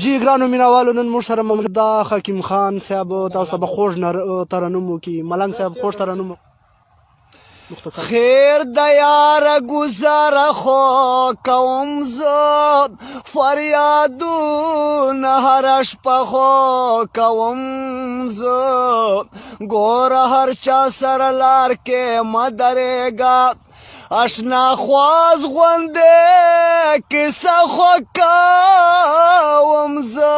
جی ګرانو مینوالو نن موږ سره موجود ده حکیم خان صاحب تاسو ته به خوږ ترنم وکړي ملنګ صاحب خوږ ترنم خیر د یاره گذاره خو کوم زه فریادونه هره شپه خو کوم زه ګوره هر چا سره لار کې مه درېږه اشنا خواز غوندې کیسه خو کوم زه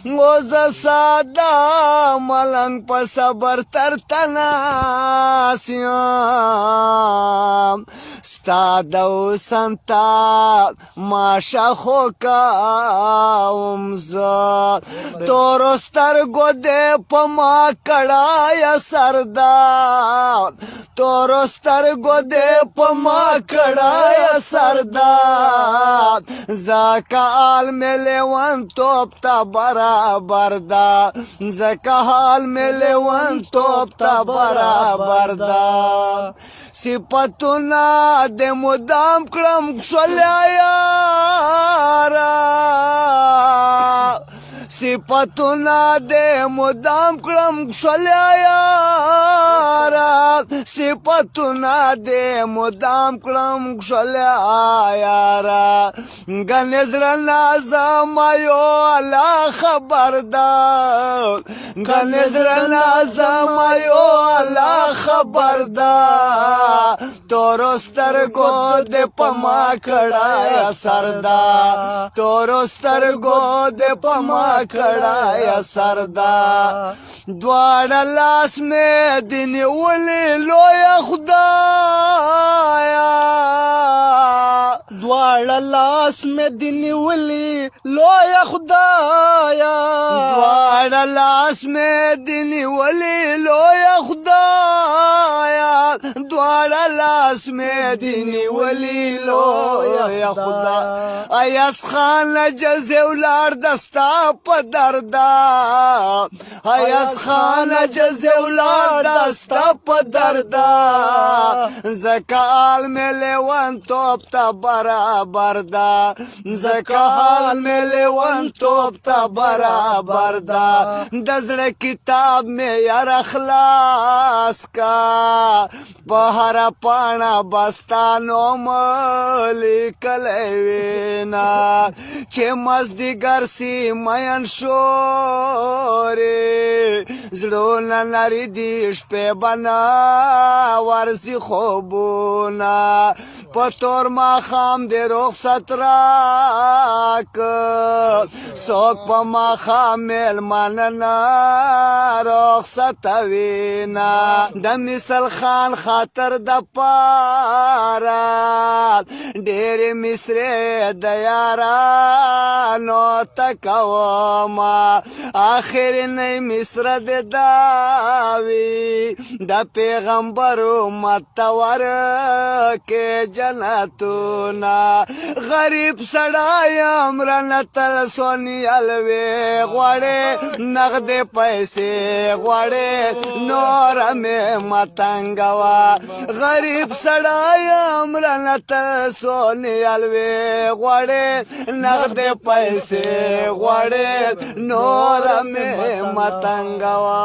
و زه ساده ملنګ په صبر تر تناس یم ستا د حسن ته ماشه خو کوم زه تورو سترګو دې په ما کړایه سردار تورو سترګو دې په ما کړایه سردار زکه حال مې لیونتوب ته برابر ده زکه حال مې لیونتوب ته برابر ده صفتونه دې مدام کړم ښکلیا یاره صفتونه دې مدام کړم ښکلیا یاره صفتونه دې مدام کړم ښکلیا یاره ګنې زړه نازم یو الله خبر ده ګنې زړه نازم یو الله خبر ده تورو سترګو دې په ما کړایه سردا تورو سترګو دې په ما کړایه سردا دواړه لاس مې دې نیولې لویه خدایه دواړه لاس مې دې نیولې لویه خدایه دواړه لاس مې دې نیولې لویه خدایه دواړه لاس مې دې نیولې لویه خدایه ایاز خان جزې ولاړ دستا په درده ایاز خان جزې ولاړ دستا په درده زکه حال مې لیونتوب ته برابر ده زکه حال مې لیونتوب ته برابر ده د زړه کتاب مې یاره خلاص کا په هره پاڼه بستا نوم لیکلی وینا چې مازدیګر سي مین شورې زړونه نري دي شپې به نه ورځي خوبونه په تور ماښام دې رخصت راکړه څوک په ماښام مېلمانه نه رخصتوینه د مثل خان خاطر د پاره ډېرې مصرې د یارانو ته کومه آخرنۍ مصره دې دا وي د پیغمبر امت ته ورکې جنتونه غریب سړی یم رانه تل سونیل وې غواړې نغدې پیسې غواړې نوره مې متنګوه غریب سړی یم رانه تل سونیل وې غواړې نغدې پیسې غواړې نوره مې متنګوه